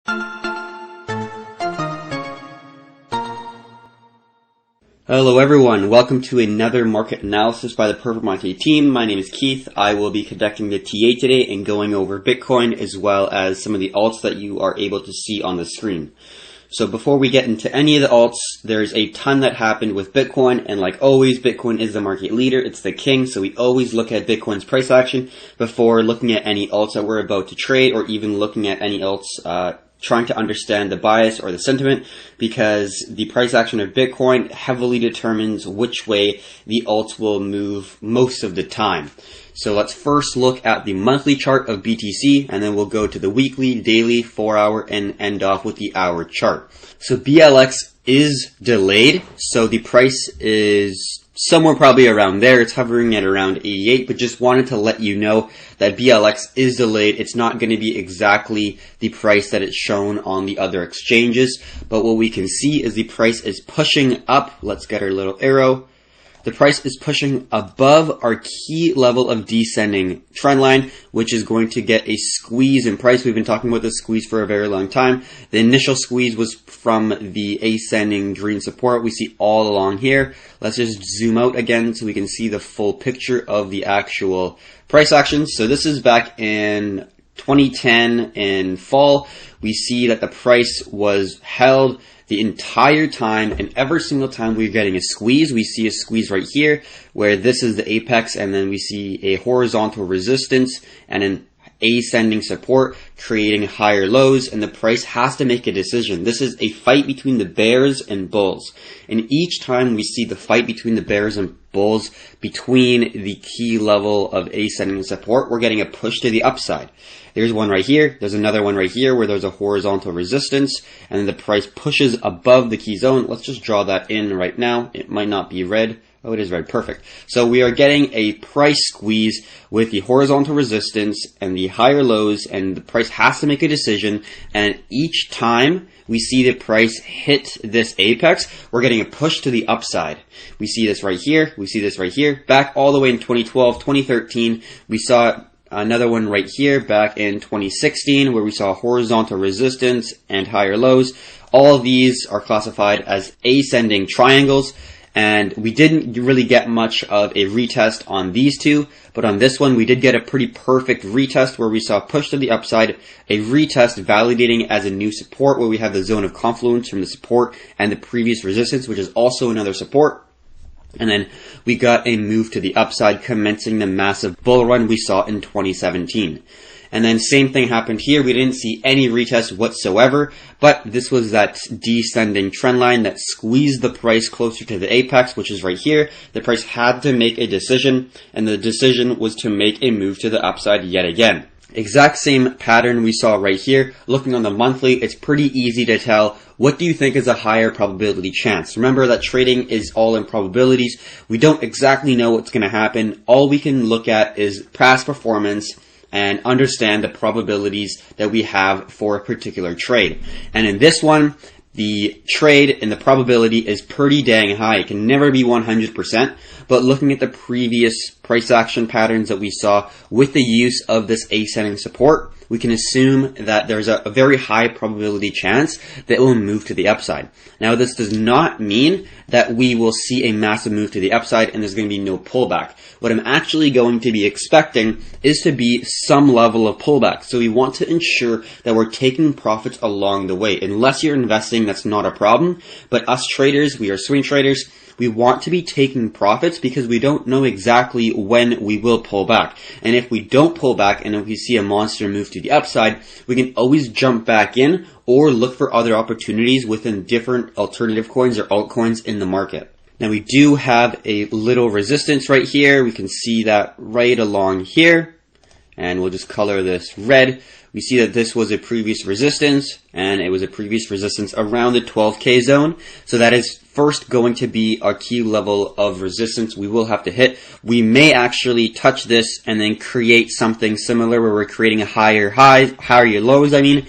Hello everyone, welcome to another market analysis by the Perfect Monte team. My name is Keith. I will be conducting the TA today and going over Bitcoin as well as some of the alts that you are able to see on the screen. So before we get into any of the alts, there's a ton that happened with Bitcoin, and like always, Bitcoin is the market leader. It's the king, so we always look at Bitcoin's price action before looking at any alts that we're about to trade or even looking at any alts trying to understand the bias or the sentiment, because the price action of Bitcoin heavily determines which way the alts will move most of the time. So let's first look at the monthly chart of BTC, and then we'll go to the weekly, daily, 4-hour, and end off with the hour chart. So BLX is delayed, so the price is somewhere probably around there. It's hovering at around 88, but just wanted to let you know that BLX is delayed. It's not going to be exactly the price that it's shown on the other exchanges, but what we can see is the price is pushing up. Let's get our little arrow. The price is pushing above our key level of descending trend line, which is going to get a squeeze in price. We've been talking about this squeeze for a very long time. The initial squeeze was from the ascending green support we see all along here. Let's just zoom out again so we can see the full picture of the actual price action. So this is back in 2010 in fall. We see that the price was held the entire time, and every single time we're getting a squeeze, we see a squeeze right here where this is the apex, and then we see a horizontal resistance and an ascending support creating higher lows, and the price has to make a decision. This is a fight between the bears and bulls, and each time we see the fight between the bears and bulls between the key level of ascending support, we're getting a push to the upside. There's one right here, there's another one right here where there's a horizontal resistance, and then the price pushes above the key zone. Let's just draw that in right now. It might not be red. Oh, it is red. Perfect. So we are getting a price squeeze with the horizontal resistance and the higher lows, and the price has to make a decision, and each time we see the price hit this apex, we're getting a push to the upside. We see this right here. We see this right here. Back all the way in 2012, 2013, we saw another one right here back in 2016 where we saw horizontal resistance and higher lows. All of these are classified as ascending triangles, and we didn't really get much of a retest on these two, but on this one we did get a pretty perfect retest where we saw a push to the upside, a retest validating as a new support where we have the zone of confluence from the support and the previous resistance, which is also another support. And then we got a move to the upside, commencing the massive bull run we saw in 2017. And then same thing happened here. We didn't see any retest whatsoever, but this was that descending trend line that squeezed the price closer to the apex, which is right here. The price had to make a decision, and the decision was to make a move to the upside yet again. Exact same pattern we saw right here. Looking on the monthly, it's pretty easy to tell what do you think is a higher probability chance. Remember that trading is all in probabilities. We don't exactly know what's going to happen. All we can look at is past performance and understand the probabilities that we have for a particular trade. And in this one, the trade and the probability is pretty dang high. It can never be 100%, but looking at the previous price action patterns that we saw with the use of this ascending support, we can assume that there's a very high probability chance that it will move to the upside. Now, this does not mean that we will see a massive move to the upside and there's going to be no pullback. What I'm actually going to be expecting is to be some level of pullback. So we want to ensure that we're taking profits along the way. Unless you're investing, that's not a problem. But us traders, we are swing traders, we want to be taking profits because we don't know exactly when we will pull back. And if we don't pull back and if we see a monster move to the upside, we can always jump back in or look for other opportunities within different alternative coins or altcoins in the market. Now we do have a little resistance right here. We can see that right along here. And we'll just color this red. We see that this was a previous resistance, and it was a previous resistance around the 12K zone. So that is first going to be our key level of resistance we will have to hit. We may actually touch this and then create something similar where we're creating a higher highs, higher lows, and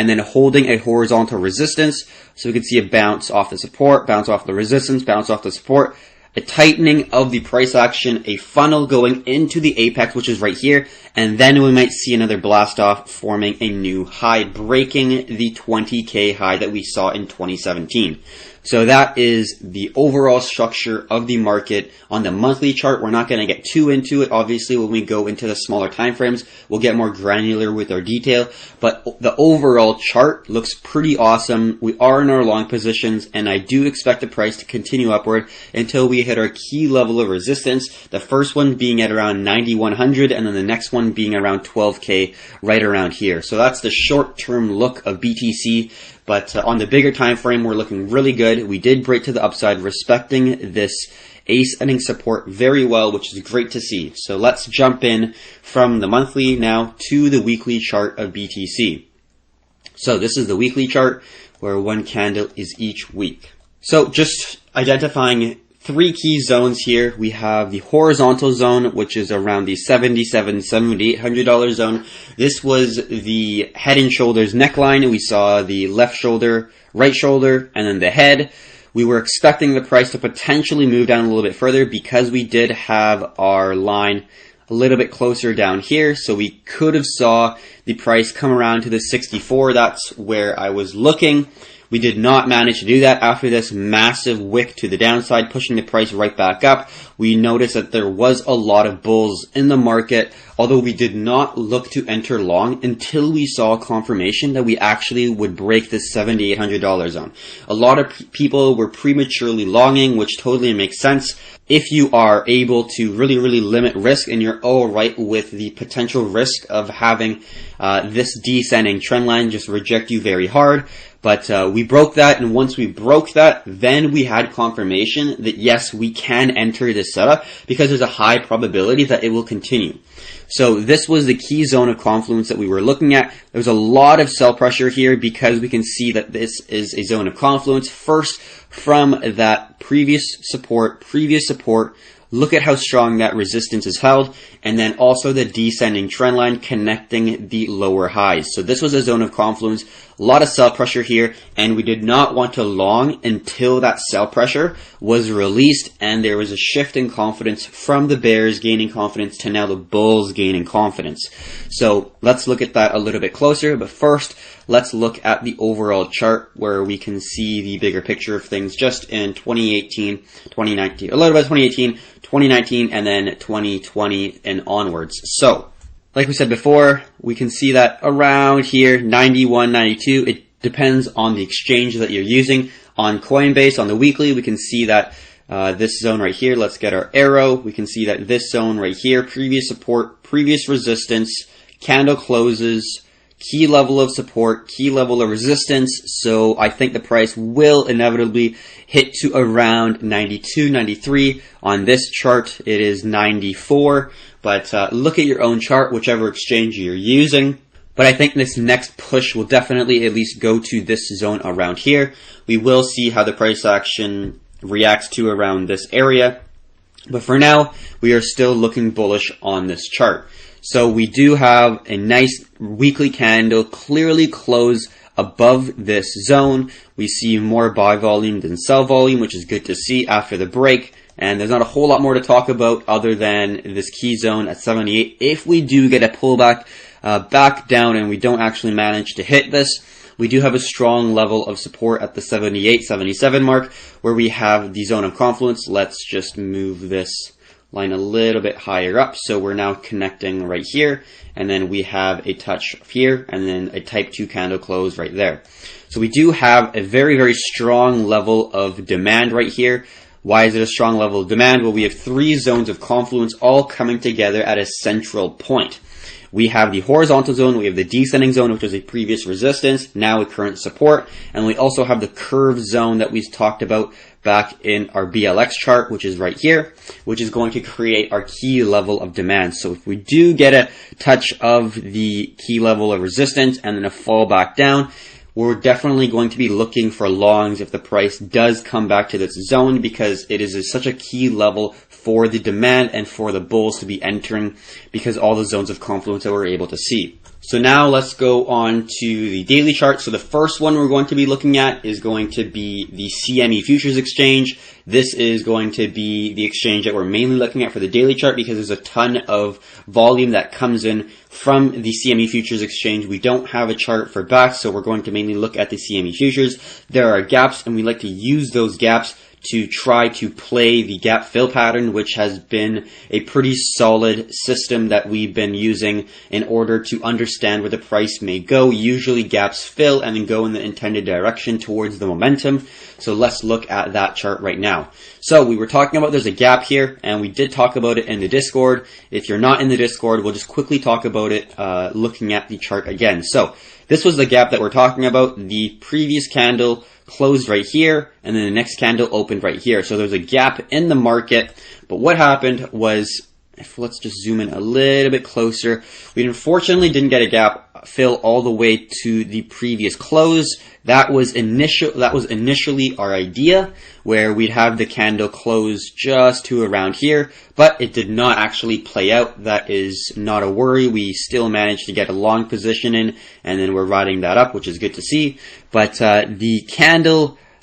then holding a horizontal resistance. So we can see a bounce off the support, bounce off the resistance, bounce off the support. a tightening of the price action, a funnel going into the apex, which is right here, and then we might see another blast off forming a new high, breaking the 20K high that we saw in 2017. So that is the overall structure of the market on the monthly chart. We're not going to get too into it. Obviously, when we go into the smaller time frames, we'll get more granular with our detail. But the overall chart looks pretty awesome. We are in our long positions, and I do expect the price to continue upward until we hit our key level of resistance. The first one being at around 9,100, and then the next one being around 12K, right around here. So that's the short-term look of BTC. But on the bigger time frame, we're looking really good. We did break to the upside, respecting this ascending support very well, which is great to see. So let's jump in from the monthly now to the weekly chart of BTC. So this is the weekly chart where one candle is each week. So just identifying three key zones here. We have the horizontal zone, which is around the $7,800 zone. This was the head and shoulders neckline. We saw the left shoulder, right shoulder, and then the head. We were expecting the price to potentially move down a little bit further because we did have our line a little bit closer down here. So we could have saw the price come around to the 64. That's where I was looking. We did not manage to do that. After this massive wick to the downside, pushing the price right back up, we noticed that there was a lot of bulls in the market, although we did not look to enter long until we saw confirmation that we actually would break this $7,800 zone. A lot of people were prematurely longing, which totally makes sense. If you are able to really limit risk and you're all right with the potential risk of having this descending trend line just reject you very hard. But we broke that, and once we broke that, then we had confirmation that yes, we can enter this setup because there's a high probability that it will continue. So this was the key zone of confluence that we were looking at. There's a lot of sell pressure here because we can see that this is a zone of confluence. First, from that previous support, look at how strong that resistance is held, and then also the descending trend line connecting the lower highs. So this was a zone of confluence, a lot of sell pressure here, and we did not want to long until that sell pressure was released and there was a shift in confidence from the bears gaining confidence to now the bulls gaining confidence. So let's look at that a little bit closer, but first let's look at the overall chart where we can see the bigger picture of things just in 2018, 2019, a little bit of 2018, 2019, and then 2020 and onwards. So, like we said before, we can see that around here, 91, 92. It depends on the exchange that you're using. On Coinbase, on the weekly, we can see that this zone right here, let's get our arrow. We can see that this zone right here, previous support, previous resistance, candle closes, key level of support, key level of resistance. So I think the price will inevitably hit to around 92, 93. On this chart, it is 94. But look at your own chart, whichever exchange you're using. But I think this next push will definitely at least go to this zone around here. We will see how the price action reacts to around this area. But for now, we are still looking bullish on this chart. So we do have a nice weekly candle clearly close above this zone. We see more buy volume than sell volume, which is good to see after the break. And there's not a whole lot more to talk about other than this key zone at 78. If we do get a pullback back down and we don't actually manage to hit this, we do have a strong level of support at the 78, 77 mark where we have the zone of confluence. Let's just move this line a little bit higher up. So we're now connecting right here, and then we have a touch here, and then a type 2 candle close right there. So we do have a very strong level of demand right here. Why is it a strong level of demand? Well, we have three zones of confluence all coming together at a central point. We have the horizontal zone, we have the descending zone, which was a previous resistance, now a current support, and we also have the curve zone that we talked about back in our BLX chart, which is right here, which is going to create our key level of demand. So if we do get a touch of the key level of resistance and then a fall back down, we're definitely going to be looking for longs if the price does come back to this zone, because it is such a key level for the demand and for the bulls to be entering because all the zones of confluence that we're able to see. So now let's go on to the daily chart. So the first one we're going to be looking at is going to be the CME Futures Exchange. This is going to be the exchange that we're mainly looking at for the daily chart because there's a ton of volume that comes in from the CME Futures Exchange. We don't have a chart for BAX, so we're going to mainly look at the CME Futures. There are gaps, and we like to use those gaps to try to play the gap fill pattern, which has been a pretty solid system that we've been using in order to understand where the price may go. Usually gaps fill and then go in the intended direction towards the momentum. So let's look at that chart right now. So we were talking about there's a gap here, and we did talk about it in the Discord. If you're not in the Discord, we'll just quickly talk about it looking at the chart again. So this was the gap that we're talking about. The previous candle closed right here, and then the next candle opened right here. So there's a gap in the market. But what happened was, let's just zoom in a little bit closer. We unfortunately didn't get a gap fill all the way to the previous close. That was initially our idea, where we'd have the candle close just to around here, but it did not actually play out. That is not a worry. We still managed to get a long position in, and then we're riding that up, which is good to see. But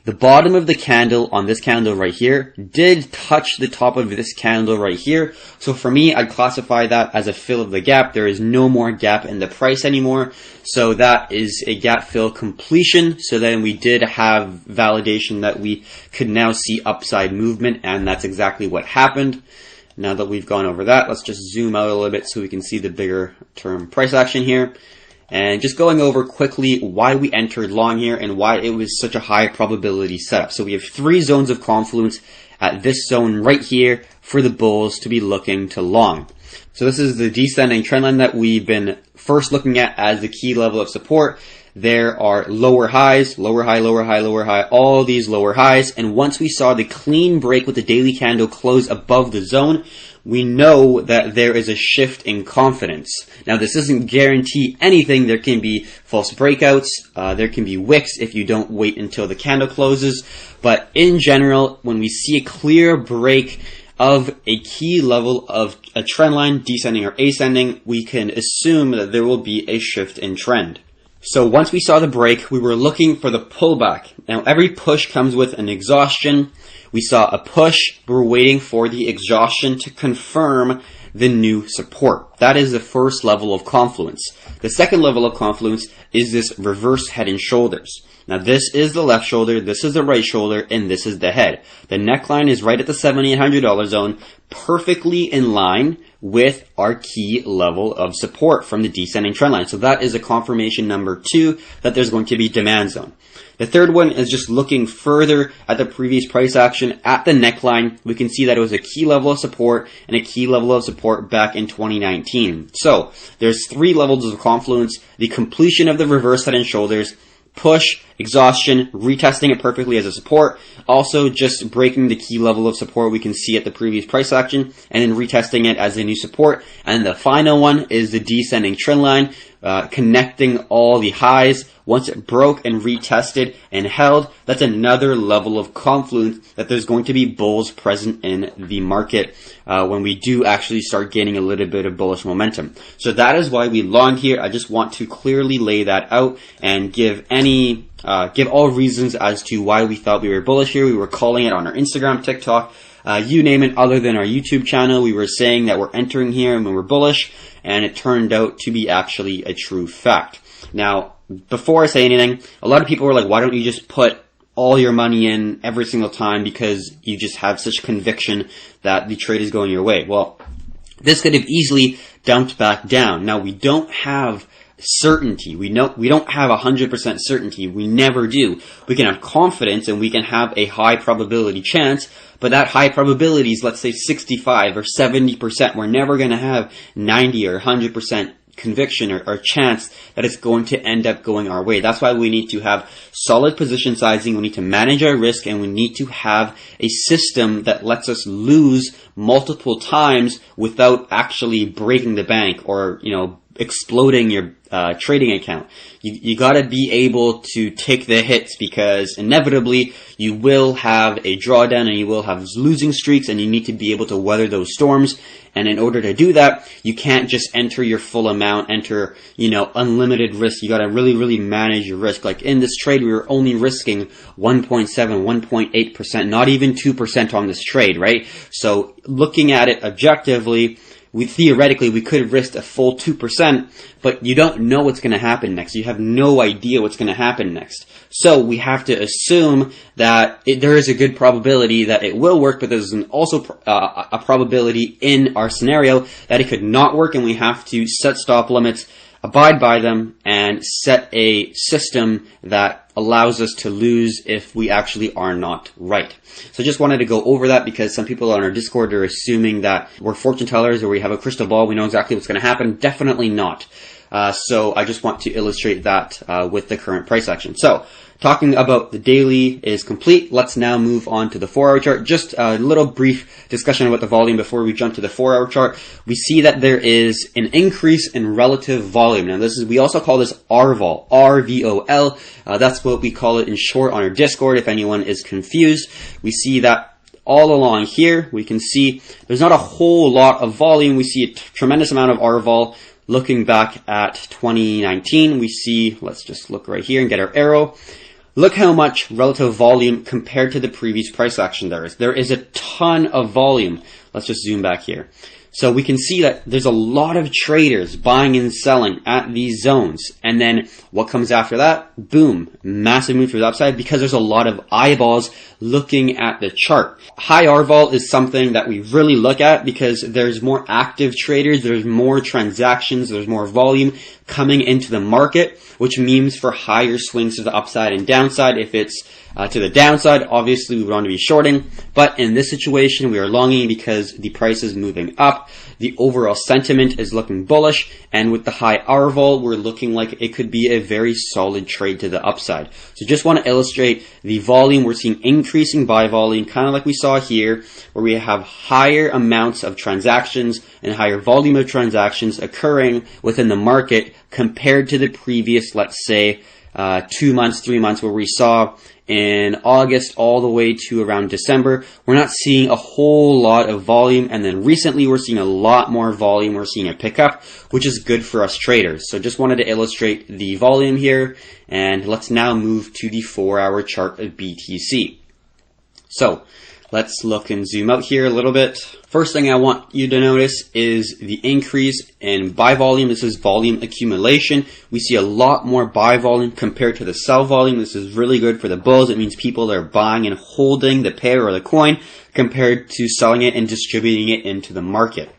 the bottom of the candle on this candle right here did touch the top of this candle right here. So for me, I'd classify that as a fill of the gap. There is no more gap in the price anymore. So that is a gap fill completion. So then we did have validation that we could now see upside movement, and that's exactly what happened. Now that we've gone over that, let's just zoom out a little bit so we can see the bigger term price action here. And just going over quickly why we entered long here and why it was such a high probability setup. So we have 3 zones of confluence at this zone right here for the bulls to be looking to long. So this is the descending trend line that we've been first looking at as the key level of support. There are lower highs, lower high, lower high, lower high, all these lower highs. And once we saw the clean break with the daily candle close above the zone, we know that there is a shift in confidence. Now, this doesn't guarantee anything. There can be false breakouts. There can be wicks if you don't wait until the candle closes. But in general, when we see a clear break of a key level of a trend line, descending or ascending, we can assume that there will be a shift in trend. So once we saw the break, we were looking for the pullback. Now, every push comes with an exhaustion. We saw a push. We're waiting for the exhaustion to confirm the new support. That is the first level of confluence. The second level of confluence is this reverse head and shoulders. Now, this is the left shoulder, this is the right shoulder, and this is the head. The neckline is right at the $7,800 zone, perfectly in line with our key level of support from the descending trend line. So that is a confirmation number 2 that there's going to be demand zone. The third one is just looking further at the previous price action at the neckline. We can see that it was a key level of support and a key level of support back in 2019. So there's 3 levels of confluence: the completion of the reverse head and shoulders, push, exhaustion, retesting it perfectly as a support, also just breaking the key level of support we can see at the previous price action, and then retesting it as a new support. And the final one is the descending trend line, connecting all the highs. Once it broke and retested and held, that's another level of confluence that there's going to be bulls present in the market when we do actually start gaining a little bit of bullish momentum. So that is why we long here. I just want to clearly lay that out and give all reasons as to why we thought we were bullish here. We were calling it on our Instagram, TikTok, you name it, other than our YouTube channel. We were saying that we're entering here and we were bullish, and it turned out to be actually a true fact. Now, before I say anything, a lot of people were like, why don't you just put all your money in every single time because you just have such conviction that the trade is going your way? Well, this could have easily dumped back down. Now, we don't have certainty. We don't have 100% certainty. We never do. We can have confidence and we can have a high probability chance, but that high probability is, let's say, 65 or 70%. We're never going to have 90 or 100% conviction or chance that it's going to end up going our way. That's why we need to have solid position sizing. We need to manage our risk, and we need to have a system that lets us lose multiple times without actually breaking the bank or, exploding your trading account. You got to be able to take the hits, because inevitably you will have a drawdown and you will have losing streaks, and you need to be able to weather those storms. And in order to do that, you can't just enter your full amount, enter, unlimited risk. You got to really manage your risk. Like in this trade, we were only risking 1.7, 1.8%, not even 2% on this trade, right? So looking at it objectively, theoretically we could have risked a full 2%, but you don't know what's going to happen next. You have no idea what's going to happen next. So we have to assume that there is a good probability that it will work, but there's also a probability in our scenario that it could not work, and we have to set stop limits, abide by them, and set a system that allows us to lose if we actually are not right. So I just wanted to go over that, because some people on our Discord are assuming that we're fortune tellers or we have a crystal ball, we know exactly what's going to happen. Definitely not. So I just want to illustrate that with the current price action. So talking about the daily is complete. Let's now move on to the 4-hour chart. Just a little brief discussion about the volume before we jump to the 4-hour chart. We see that there is an increase in relative volume. Now we also call this RVOL, R-V-O-L. That's what we call it in short on our Discord, if anyone is confused. We see that all along here, we can see there's not a whole lot of volume. We see a tremendous amount of RVOL. Looking back at 2019, we see, let's just look right here and get our arrow. Look how much relative volume compared to the previous price action there is. There is a ton of volume. Let's just zoom back here. So we can see that there's a lot of traders buying and selling at these zones. And then what comes after that? Boom, massive move to the upside, because there's a lot of eyeballs looking at the chart. High RVOL is something that we really look at, because there's more active traders, there's more transactions, there's more volume coming into the market, which means for higher swings to the upside and downside. If it's to the downside, obviously we want to be shorting, but in this situation we are longing because the price is moving up. The overall sentiment is looking bullish, and with the high RVOL, we're looking like it could be a very solid trade to the upside. So just want to illustrate the volume. We're seeing increasing buy volume, kind of like we saw here, where we have higher amounts of transactions and higher volume of transactions occurring within the market compared to the previous, let's say, 2 months, 3 months, where we saw in August all the way to around December. We're not seeing a whole lot of volume, and then recently we're seeing a lot more volume. We're seeing a pickup, which is good for us traders. So just wanted to illustrate the volume here, and let's now move to the 4-hour chart of BTC. So let's look and zoom out here a little bit. First thing I want you to notice is the increase in buy volume. This is volume accumulation. We see a lot more buy volume compared to the sell volume. This is really good for the bulls. It means people are buying and holding the pair or the coin compared to selling it and distributing it into the market.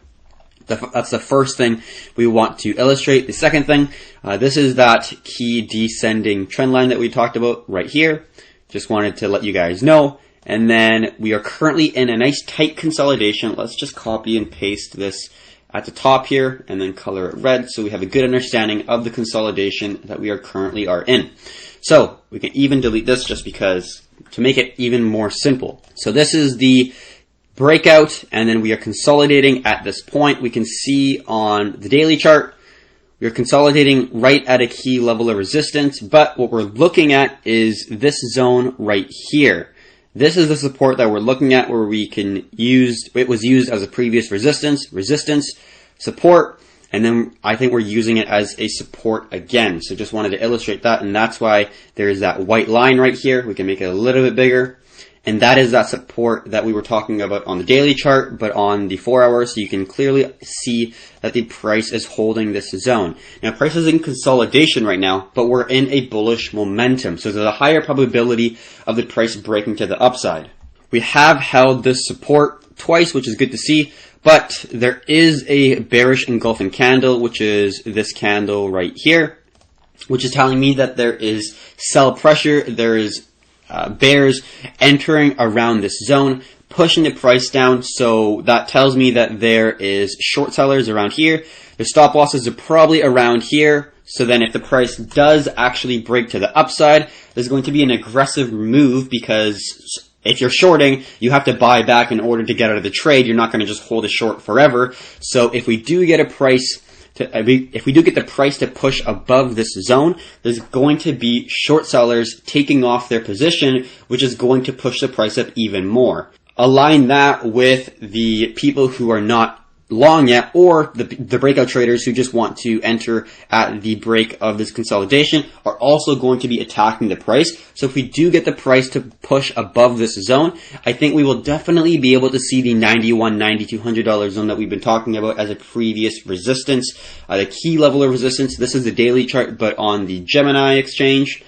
That's the first thing we want to illustrate. The second thing, this is that key descending trend line that we talked about right here. Just wanted to let you guys know. And then we are currently in a nice tight consolidation. Let's just copy and paste this at the top here and then color it red, so we have a good understanding of the consolidation that we are currently in. So we can even delete this just because to make it even more simple. So this is the breakout, and then we are consolidating at this point. We can see on the daily chart, we are consolidating right at a key level of resistance, but what we're looking at is this zone right here. This is the support that we're looking at, where we can use, it was used as a previous resistance, support, and then I think we're using it as a support again. So just wanted to illustrate that, and that's why there's that white line right here. We can make it a little bit bigger, and that is that support that we were talking about on the daily chart, but on the 4 hours, so you can clearly see that the price is holding this zone. Now, price is in consolidation right now, but we're in a bullish momentum, so there's a higher probability of the price breaking to the upside. We have held this support twice, which is good to see, but there is a bearish engulfing candle, which is this candle right here, which is telling me that there is sell pressure, there is bears entering around this zone, pushing the price down. So that tells me that there is short sellers around here. The stop losses are probably around here. So then if the price does actually break to the upside, there's going to be an aggressive move, because if you're shorting, you have to buy back in order to get out of the trade. You're not going to just hold a short forever. So if we do get a price if we do get the price to push above this zone, there's going to be short sellers taking off their position, which is going to push the price up even more. Align that with the people who are not long yet, or the breakout traders who just want to enter at the break of this consolidation are also going to be attacking the price. So if we do get the price to push above this zone, I think we will definitely be able to see the $91, $9,200 zone that we've been talking about as a previous resistance. The key level of resistance, this is the daily chart, but on the Gemini exchange,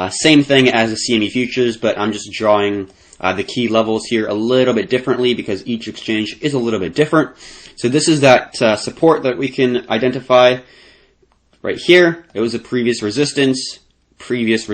same thing as the CME futures, but I'm just drawing the key levels here a little bit differently because each exchange is a little bit different. So this is that support that we can identify right here. It was a previous resistance, previous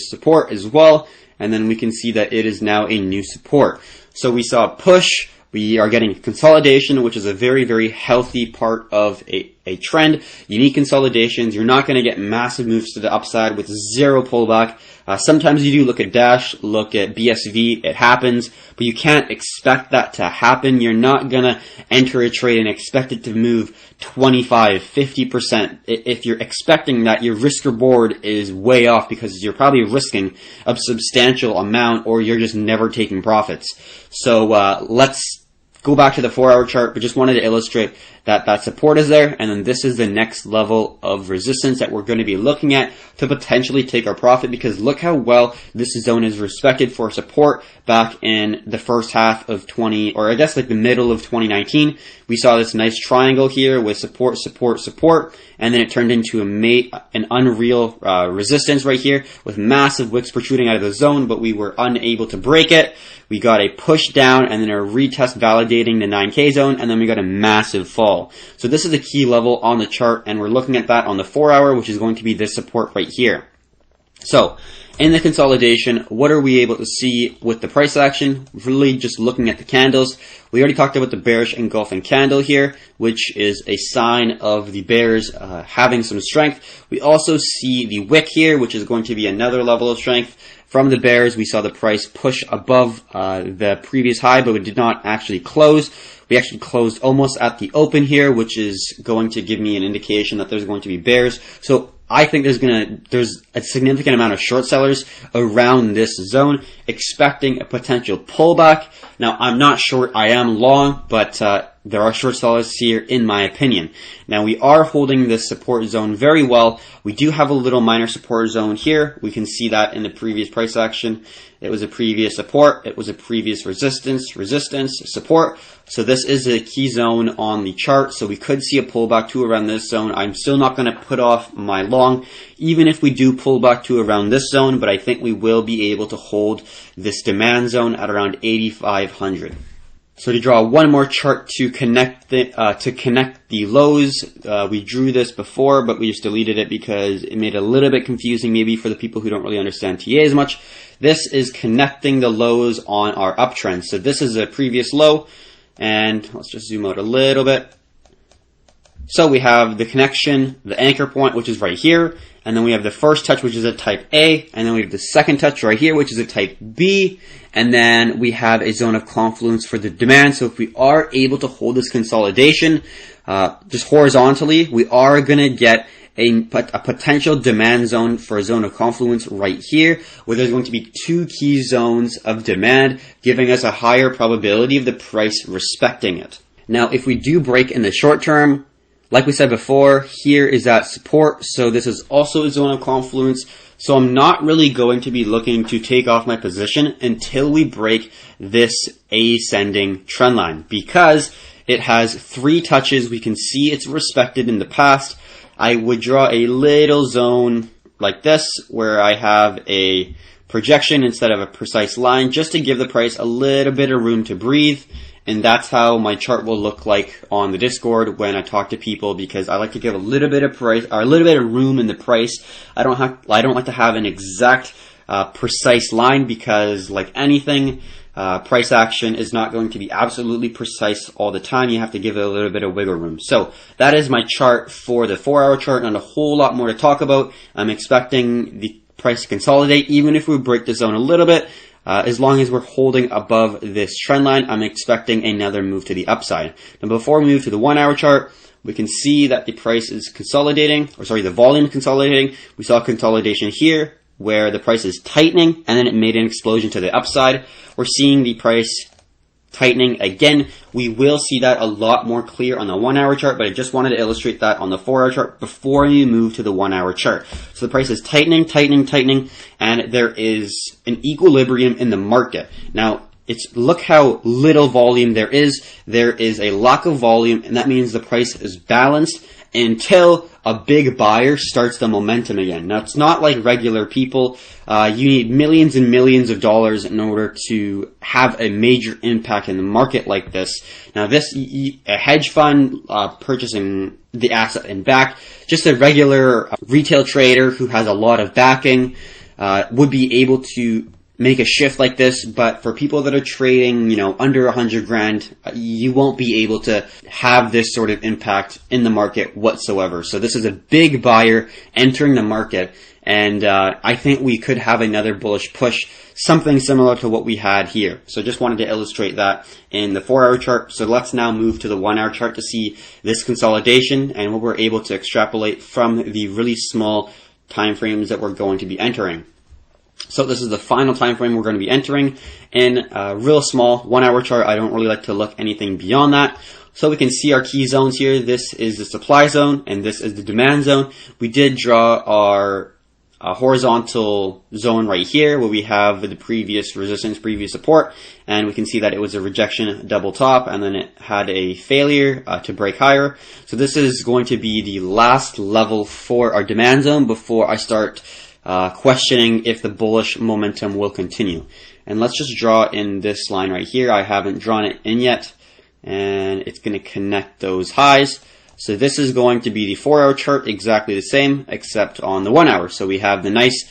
support as well. And then we can see that it is now a new support. So we saw a push. We are getting consolidation, which is a very, very healthy part of a trend. You need consolidations. You're not going to get massive moves to the upside with zero pullback. Sometimes you do look at Dash, look at BSV. It happens, but you can't expect that to happen. You're not going to enter a trade and expect it to move 25, 50%. If you're expecting that, your risk reward is way off because you're probably risking a substantial amount or you're just never taking profits. So let's go back to the 4-hour chart, but just wanted to illustrate that that support is there, and then this is the next level of resistance that we're going to be looking at to potentially take our profit, because look how well this zone is respected for support back in the first half of the middle of 2019. We saw this nice triangle here with support, support, support, and then it turned into an unreal resistance right here with massive wicks protruding out of the zone, but we were unable to break it. We got a push down and then a retest validating the 9K zone, and then we got a massive fall. So this is a key level on the chart, and we're looking at that on the 4-hour, which is going to be this support right here. So in the consolidation, what are we able to see with the price action? Really just looking at the candles. We already talked about the bearish engulfing candle here, which is a sign of the bears having some strength. We also see the wick here, which is going to be another level of strength. From the bears, we saw the price push above the previous high, but it did not actually close. We actually closed almost at the open here, which is going to give me an indication that there's going to be bears. So I think there's a significant amount of short sellers around this zone expecting a potential pullback. Now, I'm not short, I am long, but there are short sellers here in my opinion. Now, we are holding this support zone very well. We do have a little minor support zone here. We can see that in the previous price action. It was a previous support. It was a previous resistance, support. So this is a key zone on the chart. So we could see a pullback to around this zone. I'm still not going to put off my long, even if we do pull back to around this zone, but I think we will be able to hold this demand zone at around 8,500. So to draw one more chart to connect the lows, we drew this before, but we just deleted it because it made it a little bit confusing maybe for the people who don't really understand TA as much. This is connecting the lows on our uptrend. So this is a previous low, and let's just zoom out a little bit. So we have the connection, the anchor point, which is right here, and then we have the first touch, which is a type A, and then we have the second touch right here, which is a type B, and then we have a zone of confluence for the demand. So if we are able to hold this consolidation just horizontally, we are going to get a potential demand zone for a zone of confluence right here, where there's going to be two key zones of demand, giving us a higher probability of the price respecting it. Now, if we do break in the short term, like we said before, here is that support. So this is also a zone of confluence. So I'm not really going to be looking to take off my position until we break this ascending trend line, because it has three touches. We can see it's respected in the past. I would draw a little zone like this where I have a projection instead of a precise line, just to give the price a little bit of room to breathe. And that's how my chart will look like on the Discord when I talk to people, because I like to give a little bit of price, or a little bit of room in the price. I don't like to have an exact precise line, because like anything, price action is not going to be absolutely precise all the time. You have to give it a little bit of wiggle room. So that is my chart for the 4-hour chart, and a whole lot more to talk about. I'm expecting the price to consolidate, even if we break the zone a little bit. As long as we're holding above this trend line, I'm expecting another move to the upside. Now, before we move to the 1-hour chart, we can see that the price is consolidating, or sorry, the volume is consolidating. We saw consolidation here where the price is tightening and then it made an explosion to the upside. We're seeing the price tightening again. We will see that a lot more clear on the 1 hour chart, but I just wanted to illustrate that on the 4 hour chart before you move to the 1 hour chart. So the price is tightening, and there is an equilibrium in the market. Now, look how little volume there is. There is a lack of volume, and that means the price is balanced until a big buyer starts the momentum again. Now, it's not like regular people. You need millions and millions of dollars in order to have a major impact in the market like this. Now, a hedge fund purchasing the asset in back, just a regular retail trader who has a lot of backing would be able to make a shift like this, but for people that are trading, under 100 grand, you won't be able to have this sort of impact in the market whatsoever. So this is a big buyer entering the market, and I think we could have another bullish push, something similar to what we had here. So just wanted to illustrate that in the 4 hour chart. So let's now move to the 1 hour chart to see this consolidation and what we're able to extrapolate from the really small time frames that we're going to be entering. So this is the final time frame we're going to be entering in a real small 1 hour chart. I don't really like to look anything beyond that. So we can see our key zones here. This is the supply zone and this is the demand zone. We did draw our horizontal zone right here where we have the previous resistance, previous support, and we can see that it was a rejection double top and then it had a failure to break higher. So this is going to be the last level for our demand zone before I start questioning if the bullish momentum will continue. And let's just draw in this line right here. I haven't drawn it in yet, and it's going to connect those highs. So this is going to be the 4 hour chart, exactly the same, except on the 1 hour. So we have the nice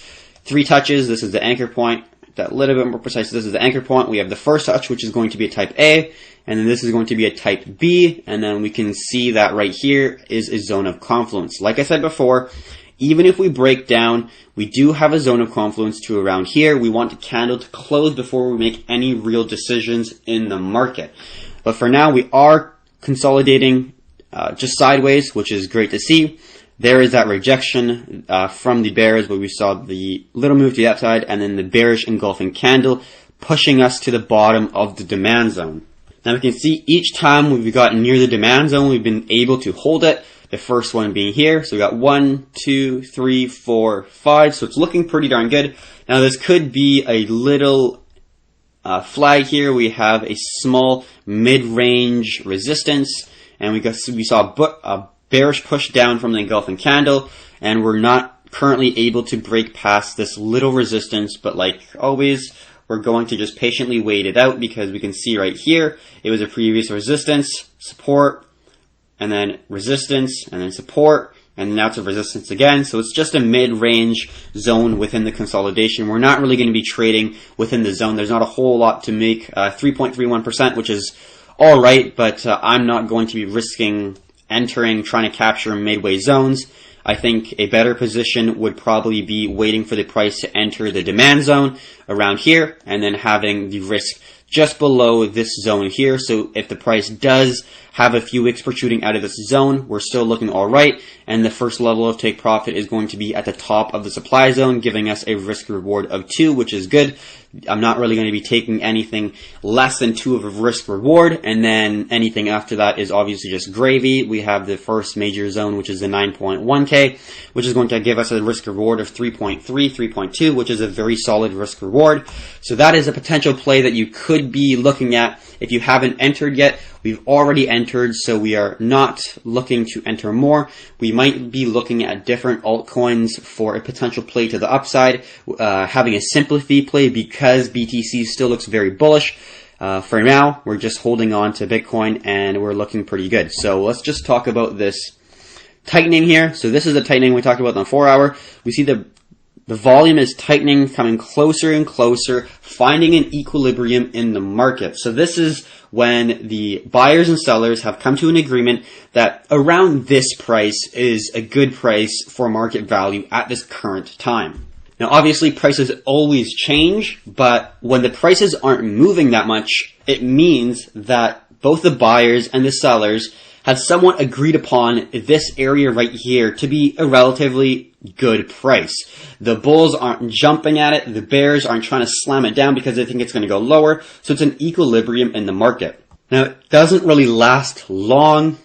3 touches. This is the anchor point. That little bit more precise. This is the anchor point. We have the first touch, which is going to be a type A, and then this is going to be a type B, and then we can see that right here is a zone of confluence. Like I said before, even if we break down, we do have a zone of confluence to around here. We want the candle to close before we make any real decisions in the market. But for now, we are consolidating just sideways, which is great to see. There is that rejection from the bears where we saw the little move to the upside and then the bearish engulfing candle pushing us to the bottom of the demand zone. Now we can see each time we've gotten near the demand zone, we've been able to hold it. The first one being here. So we got 1, 2, 3, 4, 5. So it's looking pretty darn good. Now this could be a little flag here. We have a small mid-range resistance, and we saw a bearish push down from the engulfing candle, and we're not currently able to break past this little resistance. But like always, we're going to just patiently wait it out because we can see right here it was a previous resistance, support, and then resistance, and then support, and now it's a resistance again. So it's just a mid-range zone within the consolidation. We're not really going to be trading within the zone. There's not a whole lot to make. 3.31%, which is all right, but I'm not going to be risking trying to capture midway zones. I think a better position would probably be waiting for the price to enter the demand zone around here, and then having the risk just below this zone here. So if the price does have a few wicks protruding out of this zone, we're still looking all right, and the first level of take profit is going to be at the top of the supply zone, giving us a risk reward of 2, which is good. I'm not really going to be taking anything less than 2 of a risk reward, and then anything after that is obviously just gravy. We have the first major zone, which is the 9.1K, which is going to give us a risk reward of 3.3, 3.2, which is a very solid risk reward. So that is a potential play that you could be looking at if you haven't entered yet. We've already entered, so we are not looking to enter more. We might be looking at different altcoins for a potential play to the upside, having a sympathy play because BTC still looks very bullish. For now, we're just holding on to Bitcoin and we're looking pretty good. So let's just talk about this tightening here. So this is the tightening we talked about in the 4 hour. We see the volume is tightening, coming closer and closer, finding an equilibrium in the market. So this is when the buyers and sellers have come to an agreement that around this price is a good price for market value at this current time. Now, obviously, prices always change, but when the prices aren't moving that much, it means that both the buyers and the sellers has somewhat agreed upon this area right here to be a relatively good price. The bulls aren't jumping at it. The bears aren't trying to slam it down because they think it's going to go lower. So it's an equilibrium in the market. Now, it doesn't really last long.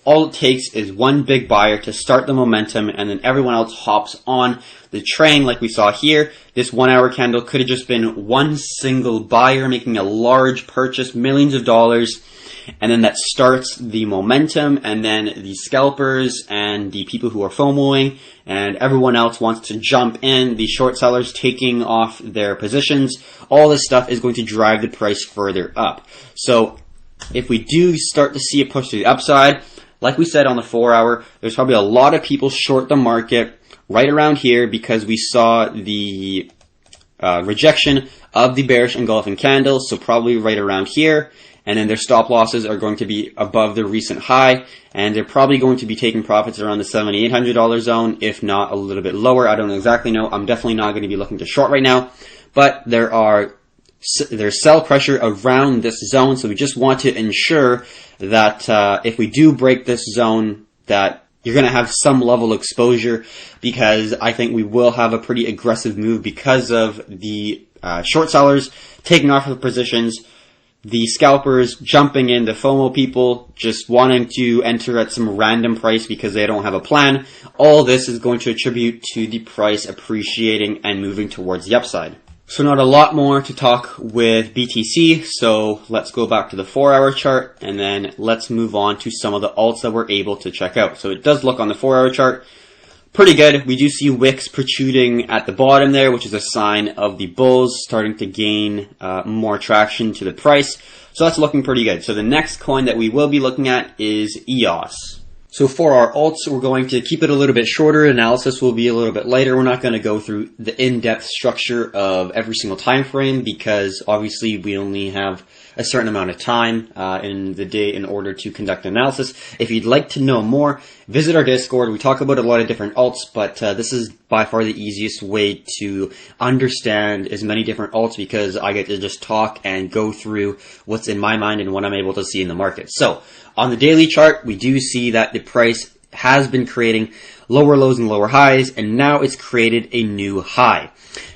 All it takes is one big buyer to start the momentum, and then everyone else hops on the train like we saw here. This 1 hour candle could have just been one single buyer making a large purchase, millions of dollars, and then that starts the momentum, and then the scalpers and the people who are FOMOing and everyone else wants to jump in, the short sellers taking off their positions. All this stuff is going to drive the price further up. So if we do start to see a push to the upside, like we said on the 4 hour, there's probably a lot of people short the market right around here because we saw the rejection of the bearish engulfing candle, so probably right around here. And then their stop losses are going to be above the recent high, and they're probably going to be taking profits around the $7,800 zone, if not a little bit lower. I don't exactly know. I'm definitely not going to be looking to short right now, but there's sell pressure around this zone, so we just want to ensure that if we do break this zone, that you're going to have some level of exposure, because I think we will have a pretty aggressive move because of the short sellers taking off their positions, the scalpers jumping in, the FOMO people just wanting to enter at some random price because they don't have a plan. All this is going to attribute to the price appreciating and moving towards the upside. So not a lot more to talk with BTC, so let's go back to the 4 hour chart, and then let's move on to some of the alts that we're able to check out. So it does look on the 4 hour chart pretty good. We do see wicks protruding at the bottom there, which is a sign of the bulls starting to gain more traction to the price. So that's looking pretty good. So the next coin that we will be looking at is EOS. So for our alts, we're going to keep it a little bit shorter. Analysis will be a little bit lighter. We're not going to go through the in-depth structure of every single time frame because obviously we only have a certain amount of time in the day in order to conduct analysis. If you'd like to know more, visit our Discord. We talk about a lot of different alts, but this is by far the easiest way to understand as many different alts because I get to just talk and go through what's in my mind and what I'm able to see in the market. So on the daily chart, we do see that the price has been creating lower lows and lower highs, and now it's created a new high.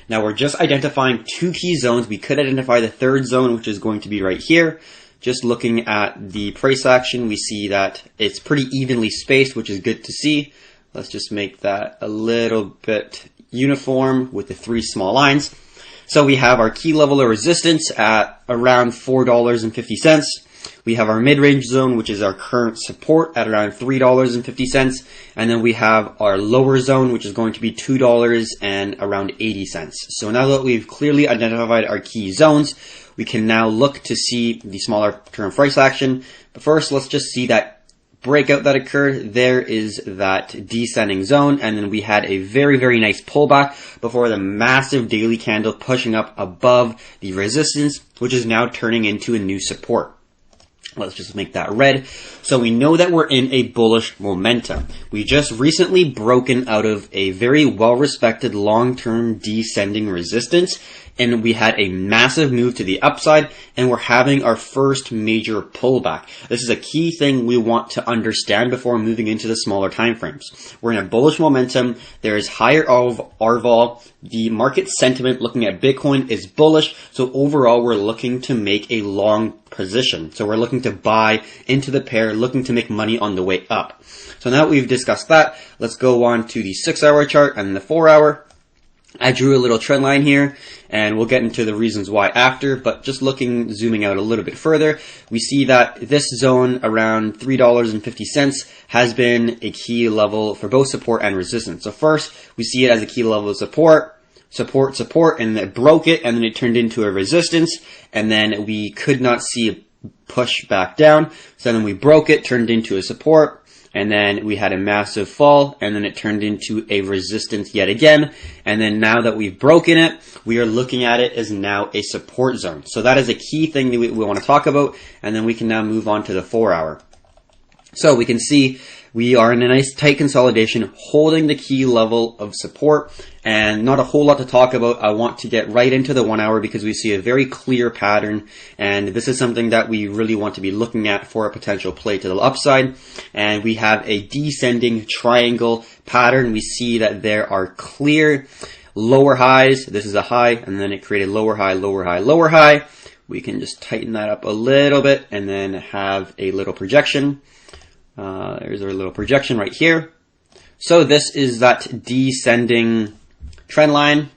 Now we're just identifying two key zones. We could identify the third zone, which is going to be right here. Just looking at the price action, we see that it's pretty evenly spaced, which is good to see. Let's just make that a little bit uniform with the three small lines. So we have our key level of resistance at around $4.50. We have our mid-range zone, which is our current support at around $3.50. And then we have our lower zone, which is going to be $2 and around 80 cents. So now that we've clearly identified our key zones, we can now look to see the smaller term price action. But first, let's just see that breakout that occurred. There is that descending zone. And then we had a very, very nice pullback before the massive daily candle pushing up above the resistance, which is now turning into a new support. Let's just make that red. So we know that we're in a bullish momentum. We just recently broken out of a very well-respected long-term descending resistance, and we had a massive move to the upside, and we're having our first major pullback. This is a key thing we want to understand before moving into the smaller time frames. We're in a bullish momentum. There is higher RVOL. The market sentiment looking at Bitcoin is bullish, so overall we're looking to make a long position. So we're looking to buy into the pair, looking to make money on the way up. So now that we've discussed that, let's go on to the 6 hour chart and the 4 hour. I drew a little trend line here, and we'll get into the reasons why after, but just zooming out a little bit further, we see that this zone around $3.50 has been a key level for both support and resistance. So first, we see it as a key level of support, and it broke it, and then it turned into a resistance, and then we could not see a push back down, so then we broke it, turned into a support, and then we had a massive fall, and then it turned into a resistance yet again. And then now that we've broken it, we are looking at it as now a support zone. So that is a key thing that we want to talk about, and then we can now move on to the 4 hour. So we can see We are in a nice tight consolidation, holding the key level of support, and not a whole lot to talk about. I want to get right into the 1 hour because we see a very clear pattern, and this is something that we really want to be looking at for a potential play to the upside. And we have a descending triangle pattern. We see that there are clear lower highs. This is a high, and then it created lower high, lower high, lower high. We can just tighten that up a little bit and then have a little projection. There's our little projection right here. So this is that descending trend line,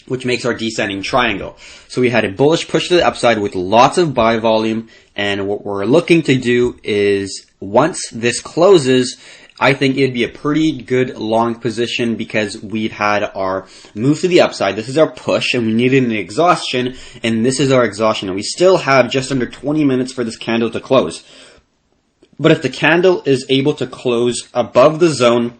which makes our descending triangle. So we had a bullish push to the upside with lots of buy volume. And what we're looking to do is once this closes, I think it'd be a pretty good long position because we've had our move to the upside. This is our push and we needed an exhaustion, and this is our exhaustion. And we still have just under 20 minutes for this candle to close. But if the candle is able to close above the zone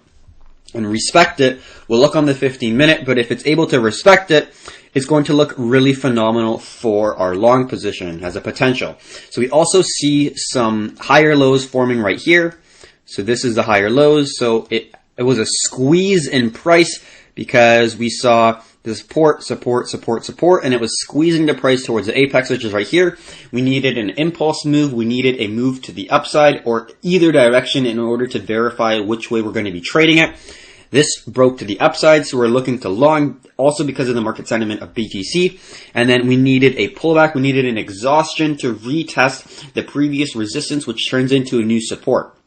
and respect it, we'll look on the 15-minute, but if it's able to respect it, it's going to look really phenomenal for our long position, has a potential. So we also see some higher lows forming right here. So this is the higher lows. So it was a squeeze in price because we saw the support, support, support, support, and it was squeezing the price towards the apex, which is right here. We needed an impulse move. We needed a move to the upside or either direction in order to verify which way we're going to be trading it. This broke to the upside, so we're looking to long, also because of the market sentiment of BTC. And then we needed a pullback. We needed an exhaustion to retest the previous resistance, which turns into a new support.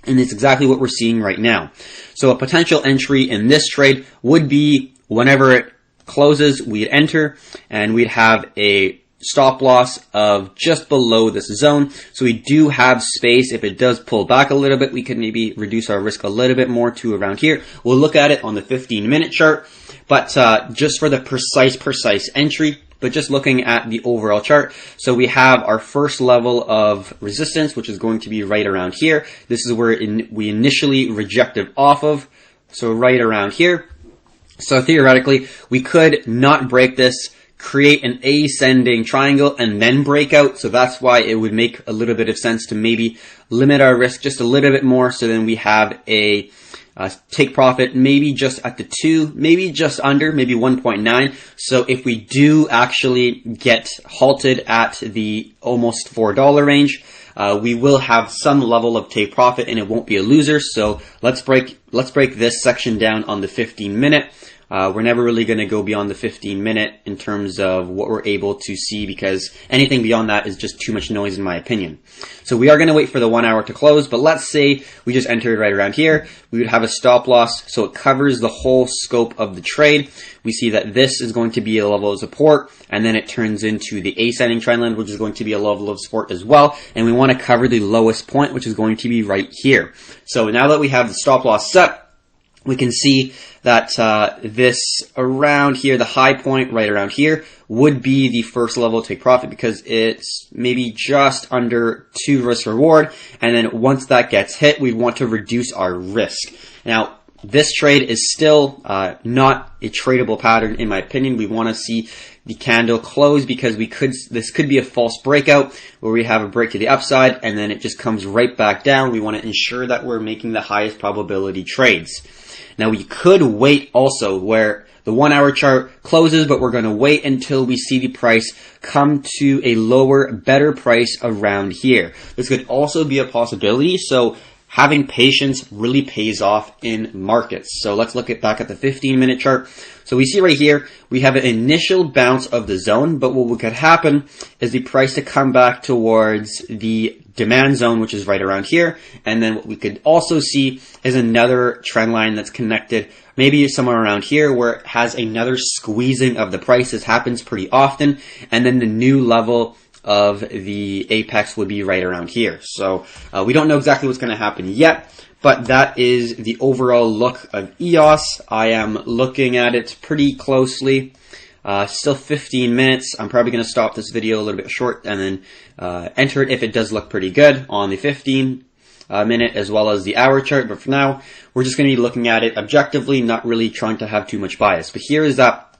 And it's exactly what we're seeing right now. So a potential entry in this trade would be whenever it closes, we'd enter and we'd have a stop loss of just below this zone. So we do have space. If it does pull back a little bit, we could maybe reduce our risk a little bit more to around here. We'll look at it on the 15-minute chart, but just for the precise entry, but just looking at the overall chart. So we have our first level of resistance, which is going to be right around here. This is where we initially rejected off of. So right around here. So theoretically, we could not break this, create an ascending triangle, and then break out. So that's why it would make a little bit of sense to maybe limit our risk just a little bit more. So then we have a take profit, maybe just at the 2, maybe just under, maybe 1.9. So if we do actually get halted at the almost $4 range, we will have some level of take profit and it won't be a loser. So let's break this section down on the 15-minute. We're never really going to go beyond the 15-minute in terms of what we're able to see because anything beyond that is just too much noise in my opinion. So we are going to wait for the 1 hour to close, but let's say we just entered right around here. We would have a stop loss, so it covers the whole scope of the trade. We see that this is going to be a level of support, and then it turns into the ascending trend line, which is going to be a level of support as well, and we want to cover the lowest point, which is going to be right here. So now that we have the stop loss set, we can see that this around here, the high point right around here, would be the first level take profit because it's maybe just under 2 risk reward. And then once that gets hit, we want to reduce our risk. Now, this trade is still not a tradable pattern in my opinion. We want to see the candle close because this could be a false breakout where we have a break to the upside and then it just comes right back down. We want to ensure that we're making the highest probability trades. Now we could wait also where the 1 hour chart closes, but we're going to wait until we see the price come to a lower, better price around here. This could also be a possibility. So having patience really pays off in markets. So let's look back at the 15-minute chart. So we see right here, we have an initial bounce of the zone, but what could happen is the price to come back towards the demand zone, which is right around here. And then what we could also see is another trend line that's connected, maybe somewhere around here where it has another squeezing of the price. This happens pretty often. And then the new level of the apex would be right around here. So we don't know exactly what's going to happen yet, but that is the overall look of EOS. I am looking at it pretty closely. Still 15 minutes. I'm probably going to stop this video a little bit short and then enter it if it does look pretty good on the 15-minute as well as the hour chart. But for now, we're just going to be looking at it objectively, not really trying to have too much bias. But here is that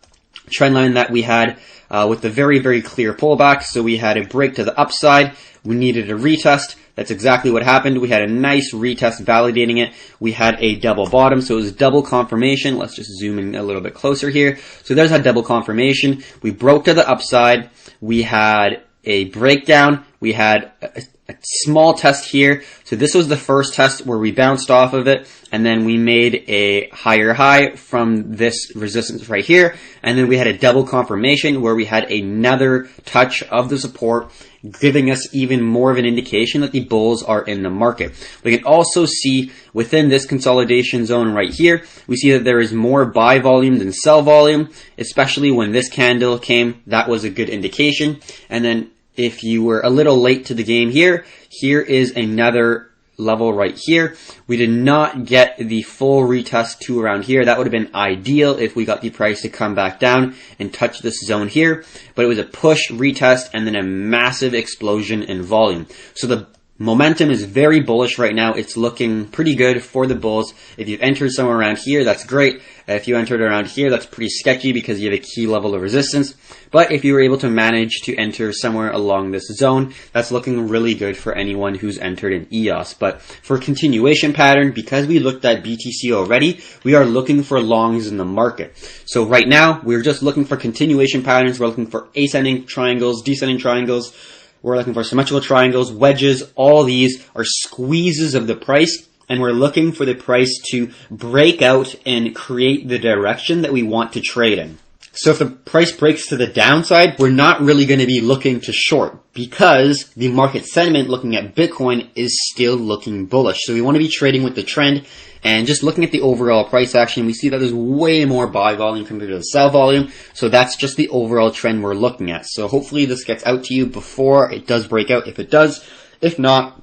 trend line that we had with a very, very clear pullback. So we had a break to the upside. We needed a retest. That's exactly what happened. We had a nice retest validating it. We had a double bottom, so it was double confirmation. Let's just zoom in a little bit closer here. So there's that double confirmation. We broke to the upside. We had a breakdown. We had a small test here. So this was the first test where we bounced off of it, and then we made a higher high from this resistance right here. And then we had a double confirmation where we had another touch of the support, giving us even more of an indication that the bulls are in the market. We can also see within this consolidation zone right here, we see that there is more buy volume than sell volume, especially when this candle came. That was a good indication. And then if you were a little late to the game here, here is another level right here. We did not get the full retest to around here. That would have been ideal if we got the price to come back down and touch this zone here. But it was a push, retest, and then a massive explosion in volume. So the momentum is very bullish right now. It's looking pretty good for the bulls. If you've entered somewhere around here, that's great. If you entered around here, that's pretty sketchy because you have a key level of resistance. But if you were able to manage to enter somewhere along this zone, that's looking really good for anyone who's entered in EOS. But for continuation pattern, because we looked at BTC already, we are looking for longs in the market. So right now, we're just looking for continuation patterns. We're looking for ascending triangles, descending triangles. We're looking for symmetrical triangles, wedges. All these are squeezes of the price. And we're looking for the price to break out and create the direction that we want to trade in. So if the price breaks to the downside, we're not really going to be looking to short because the market sentiment looking at Bitcoin is still looking bullish. So we want to be trading with the trend, and just looking at the overall price action, we see that there's way more buy volume compared to the sell volume. So that's just the overall trend we're looking at. So hopefully this gets out to you before it does break out. If it does, if not,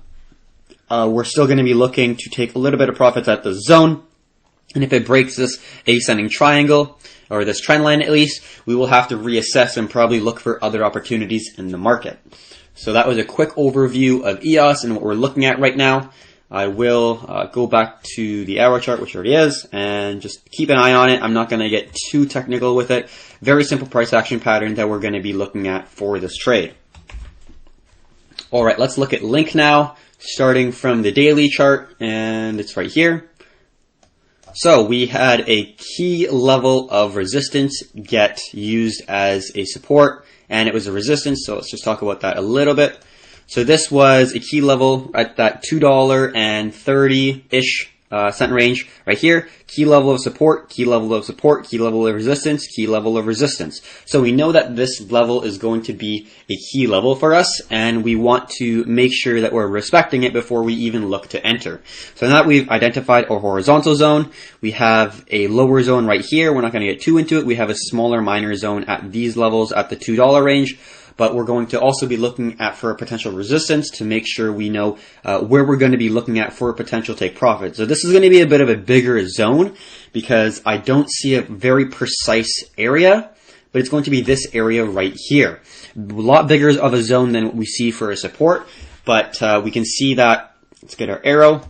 we're still going to be looking to take a little bit of profits at the zone. And if it breaks this ascending triangle, or this trend line at least, we will have to reassess and probably look for other opportunities in the market. So that was a quick overview of EOS and what we're looking at right now. I will go back to the hour chart, which already is, and just keep an eye on it. I'm not going to get too technical with it. Very simple price action pattern that we're going to be looking at for this trade. All right, let's look at Link now. Starting from the daily chart, and it's right here. So we had a key level of resistance get used as a support, and it was a resistance, so let's just talk about that a little bit. So this was a key level at that $2.30-ish cent range right here. Key level of support, key level of support, key level of resistance, key level of resistance. So we know that this level is going to be a key level for us, and we want to make sure that we're respecting it before we even look to enter. So now that we've identified our horizontal zone, we have a lower zone right here. We're not going to get too into it. We have a smaller minor zone at these levels at the $2 range. But we're going to also be looking at for a potential resistance to make sure we know where we're going to be looking at for a potential take profit. So this is going to be a bit of a bigger zone because I don't see a very precise area, but it's going to be this area right here. A lot bigger of a zone than what we see for a support, but we can see that, let's get our arrow,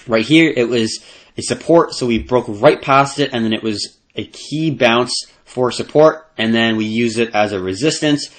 right here it was a support, so we broke right past it, and then it was a key bounce for support, and then we use it as a resistance,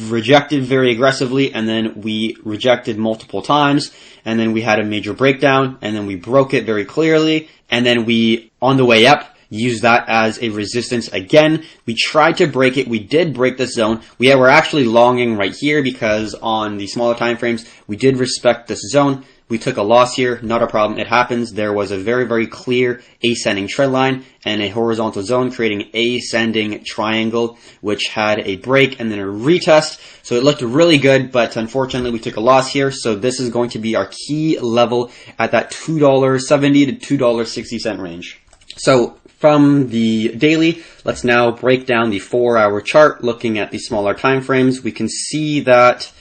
rejected very aggressively, and then we rejected multiple times, and then we had a major breakdown, and then we broke it very clearly, and then we, on the way up, used that as a resistance again. We tried to break it. We did break this zone. We were actually longing right here because on the smaller time frames, we did respect this zone. We took a loss here, not a problem, it happens. There was a very, very clear ascending trend line and a horizontal zone creating ascending triangle, which had a break and then a retest. So it looked really good, but unfortunately we took a loss here. So this is going to be our key level at that $2.70 to $2.60 range. So from the daily, let's now break down the 4-hour chart. Looking at the smaller time frames, we can see that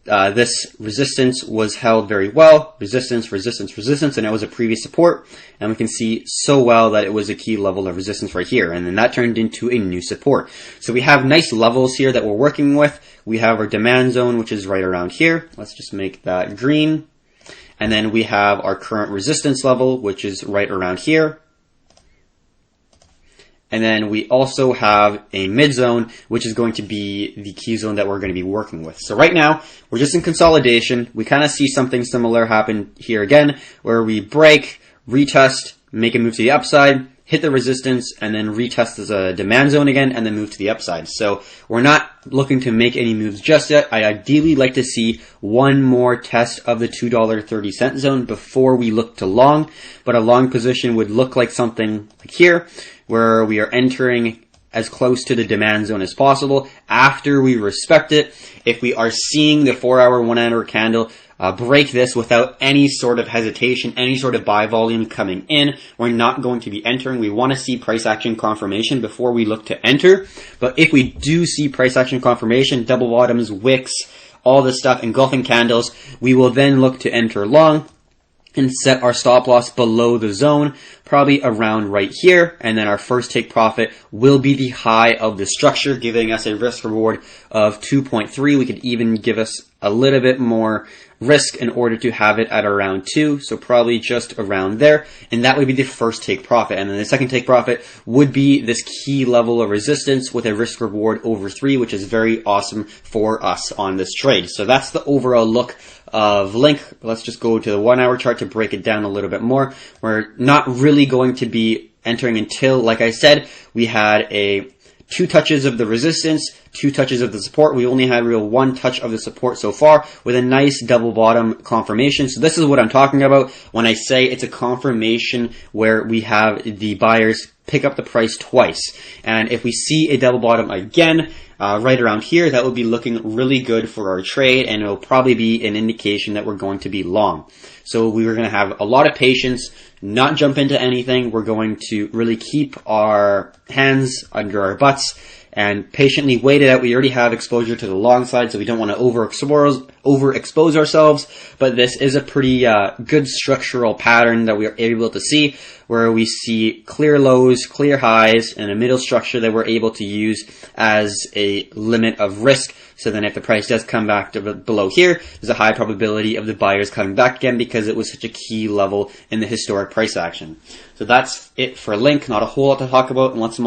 this resistance was held very well. Resistance, resistance, resistance, and it was a previous support. And we can see so well that it was a key level of resistance right here. And then that turned into a new support. So we have nice levels here that we're working with. We have our demand zone, which is right around here. Let's just make that green. And then we have our current resistance level, which is right around here. And then we also have a mid zone, which is going to be the key zone that we're going to be working with. So right now, we're just in consolidation. We kind of see something similar happen here again, where we break, retest, make a move to the upside, hit the resistance, and then retest as a demand zone again, and then move to the upside. So we're not looking to make any moves just yet. I'd ideally like to see one more test of the $2.30 zone before we look to long, but a long position would look like something like here, where we are entering as close to the demand zone as possible after we respect it. If we are seeing the 4-hour, 1-hour candle break this without any sort of hesitation, any sort of buy volume coming in, we're not going to be entering. We want to see price action confirmation before we look to enter. But if we do see price action confirmation, double bottoms, wicks, all this stuff, engulfing candles, we will then look to enter long and set our stop loss below the zone, probably around right here. And then our first take profit will be the high of the structure, giving us a risk reward of 2.3. We could even give us a little bit more risk in order to have it at around 2. So probably just around there. And that would be the first take profit. And then the second take profit would be this key level of resistance with a risk reward over 3, which is very awesome for us on this trade. So that's the overall look of Link. Let's just go to the 1-hour chart to break it down a little bit more. We're not really going to be entering until, like I said, we had 2 touches of the resistance, 2 touches of the support. We only had real 1 touch of the support so far with a nice double bottom confirmation. So this is what I'm talking about when I say it's a confirmation where we have the buyers pick up the price twice. And if we see a double bottom again, right around here, that would be looking really good for our trade, and it'll probably be an indication that we're going to be long. So we are going to have a lot of patience, not jump into anything. We're going to really keep our hands under our butts and patiently wait it out. We already have exposure to the long side, so we don't want to overexpose ourselves. But this is a pretty good structural pattern that we are able to see, where we see clear lows, clear highs, and a middle structure that we're able to use as a limit of risk. So then if the price does come back to below here, there's a high probability of the buyers coming back again because it was such a key level in the historic price action. So that's it for Link. Not a whole lot to talk about, and let's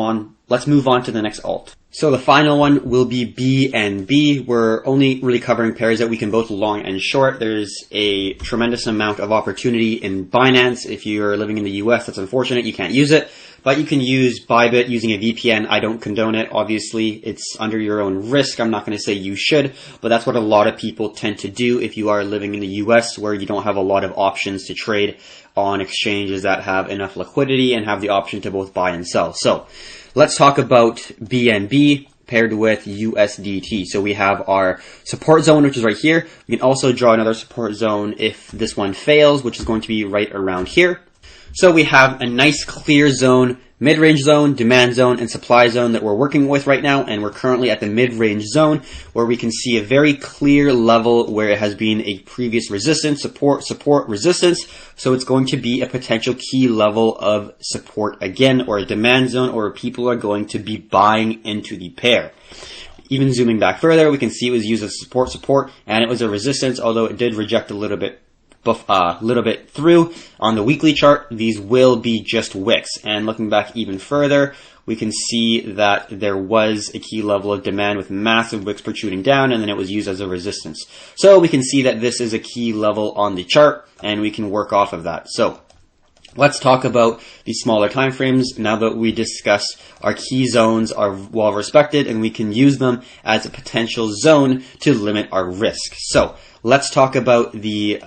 move on to the next alt. So the final one will be BNB. We're only really covering pairs that we can both long and short. There's a tremendous amount of opportunity in Binance. If you're living in the US, that's unfortunate. You can't use it. But you can use Bybit using a VPN. I don't condone it. Obviously, it's under your own risk. I'm not going to say you should, but that's what a lot of people tend to do if you are living in the US, where you don't have a lot of options to trade on exchanges that have enough liquidity and have the option to both buy and sell. So let's talk about BNB paired with USDT. So we have our support zone, which is right here. We can also draw another support zone if this one fails, which is going to be right around here. So we have a nice clear zone, mid-range zone, demand zone, and supply zone that we're working with right now. And we're currently at the mid-range zone, where we can see a very clear level where it has been a previous resistance, support, resistance. So it's going to be a potential key level of support again, or a demand zone, or people are going to be buying into the pair. Even zooming back further, we can see it was used as support, and it was a resistance, although it did reject a little bit through. On the weekly chart, these will be just wicks. And looking back even further, we can see that there was a key level of demand with massive wicks protruding down, and then it was used as a resistance. So we can see that this is a key level on the chart, and we can work off of that. So let's talk about the smaller time frames now that we discussed our key zones are well respected, and we can use them as a potential zone to limit our risk. So let's talk about the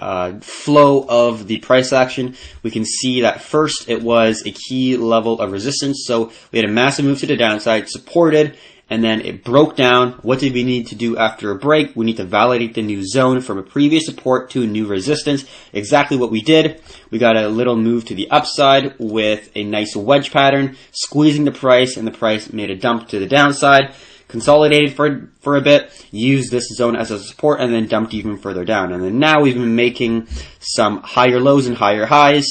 flow of the price action. We can see that first it was a key level of resistance. So we had a massive move to the downside, supported, and then it broke down. What did we need to do after a break? We need to validate the new zone from a previous support to a new resistance. Exactly what we did. We got a little move to the upside with a nice wedge pattern, squeezing the price, and the price made a dump to the downside. Consolidated for a bit, used this zone as a support, and then dumped even further down. And then now we've been making some higher lows and higher highs.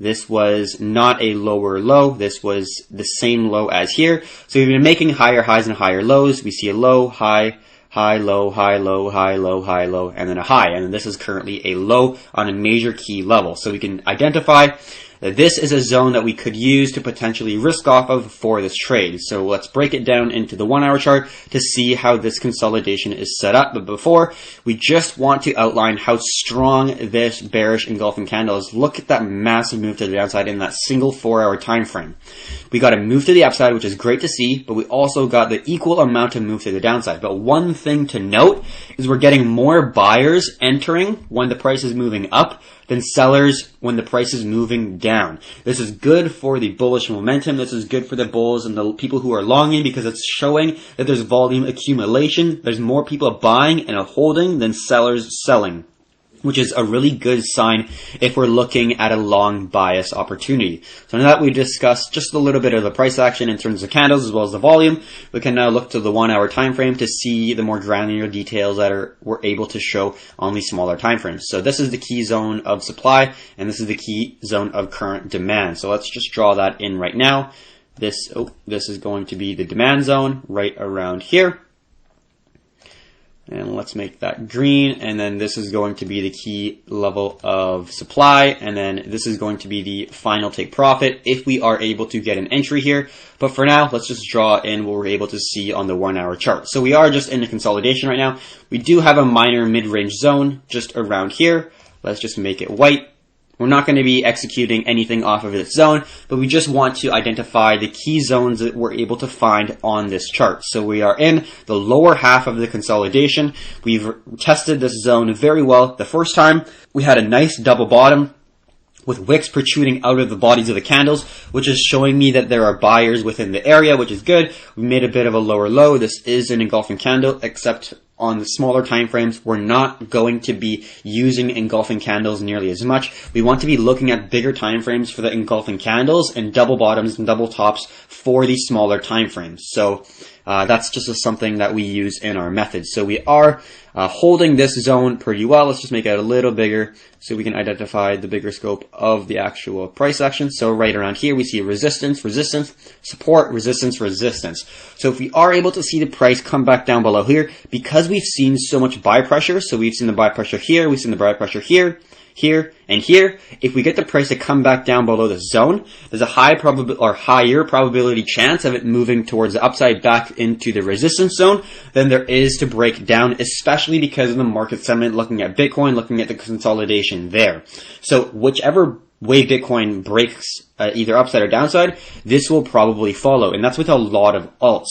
This was not a lower low. This was the same low as here. So we've been making higher highs and higher lows. We see a low, high, high, low, high, low, high, low, high, low, and then a high. And this is currently a low on a major key level. So we can identify that this is a zone that we could use to potentially risk off of for this trade. So let's break it down into the 1 hour chart to see how this consolidation is set up. But before, we just want to outline how strong this bearish engulfing candle is. Look at that massive move to the downside in that single 4 hour time frame. We got a move to the upside, which is great to see, but we also got the equal amount of move to the downside. But one thing to note is we're getting more buyers entering when the price is moving up than sellers when the price is moving down. This is good for the bullish momentum. This is good for the bulls and the people who are longing, because it's showing that there's volume accumulation. There's more people buying and holding than sellers selling, which is a really good sign if we're looking at a long bias opportunity. So now that we discussed just a little bit of the price action in terms of candles as well as the volume, we can now look to the 1 hour time frame to see the more granular details that we're able to show on these smaller time frames. So this is the key zone of supply, and this is the key zone of current demand. So let's just draw that in right now. This is going to be the demand zone right around here. And let's make that green, and then this is going to be the key level of supply, and then this is going to be the final take profit if we are able to get an entry here. But for now, let's just draw in what we're able to see on the 1 hour chart. So we are just in a consolidation right now. We do have a minor mid-range zone just around here. Let's just make it white. We're not going to be executing anything off of this zone, but we just want to identify the key zones that we're able to find on this chart. So we are in the lower half of the consolidation. We've tested this zone very well. The first time, we had a nice double bottom with wicks protruding out of the bodies of the candles, which is showing me that there are buyers within the area, which is good. We made a bit of a lower low. This is an engulfing candle, except on the smaller time frames, we're not going to be using engulfing candles nearly as much. We want to be looking at bigger time frames for the engulfing candles and double bottoms and double tops for these smaller time frames. So that's just something that we use in our methods. So we are holding this zone pretty well. Let's just make it a little bigger so we can identify the bigger scope of the actual price action. So right around here, we see resistance, resistance, support, resistance, resistance. So if we are able to see the price come back down below here, because we've seen so much buy pressure, so we've seen the buy pressure here, we've seen the buy pressure here, here, and here, if we get the price to come back down below the zone, there's a higher probability chance of it moving towards the upside back into the resistance zone than there is to break down, especially because of the market sentiment looking at Bitcoin, looking at the consolidation there. So whichever way Bitcoin breaks either upside or downside, this will probably follow, and that's with a lot of alts.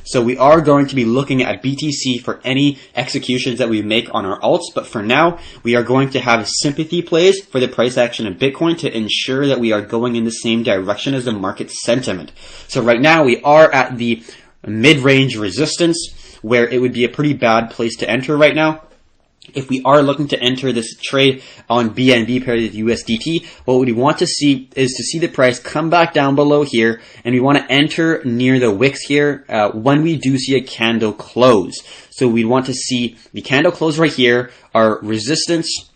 So we are going to be looking at BTC for any executions that we make on our alts, but for now, we are going to have sympathy plays for the price action of Bitcoin to ensure that we are going in the same direction as the market sentiment. So right now, we are at the mid-range resistance, where it would be a pretty bad place to enter right now. If we are looking to enter this trade on BNB paired with USDT, what we want to see is to see the price come back down below here, and we want to enter near the wicks here when we do see a candle close. So we want to see the candle close right here, our resistance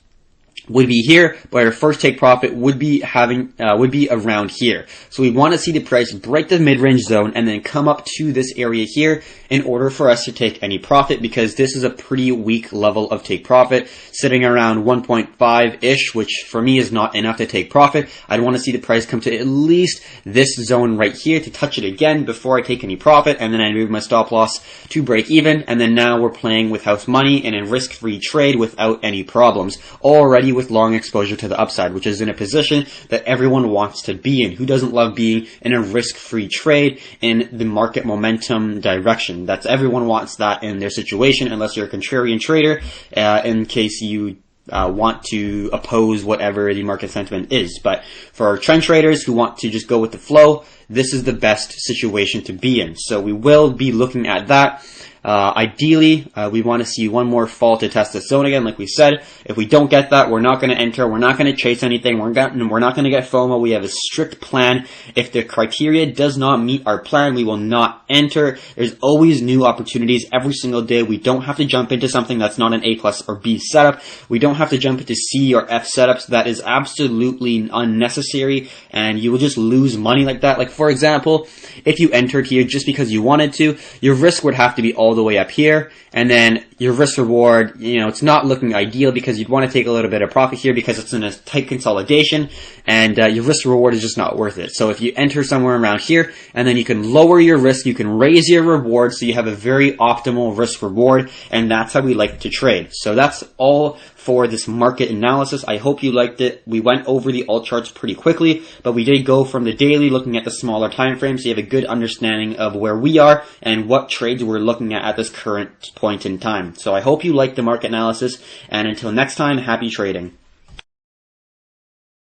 would be here, but our first take profit would be around here. So we want to see the price break the mid-range zone and then come up to this area here in order for us to take any profit, because this is a pretty weak level of take profit, sitting around 1.5-ish, which for me is not enough to take profit. I'd want to see the price come to at least this zone right here to touch it again before I take any profit, and then I move my stop loss to break even, and then now we're playing with house money and in risk-free trade without any problems, already with long exposure to the upside, which is in a position that everyone wants to be in. Who doesn't love being in a risk-free trade in the market momentum direction? That's everyone wants that in their situation, unless you're a contrarian trader, in case you want to oppose whatever the market sentiment is. But for our trend traders who want to just go with the flow, this is the best situation to be in. So we will be looking at that. Ideally, we want to see one more fall to test the zone again, like we said. If we don't get that, we're not going to enter. We're not going to chase anything. We're not going to get FOMO. We have a strict plan. If the criteria does not meet our plan, we will not enter. There's always new opportunities every single day. We don't have to jump into something that's not an A plus or B setup. We don't have to jump into C or F setups. That is absolutely unnecessary, and you will just lose money like that. Like, for example, if you entered here just because you wanted to, your risk would have to be all all the way up here. And then your risk reward, it's not looking ideal because you'd want to take a little bit of profit here because it's in a tight consolidation, and your risk reward is just not worth it. So if you enter somewhere around here, and then you can lower your risk, you can raise your reward, so you have a very optimal risk reward, and that's how we like to trade. So that's all for this market analysis. I hope you liked it. We went over the alt charts pretty quickly, but we did go from the daily looking at the smaller time frame, so you have a good understanding of where we are and what trades we're looking at this current point in time. So I hope you liked the market analysis, and until next time, happy trading.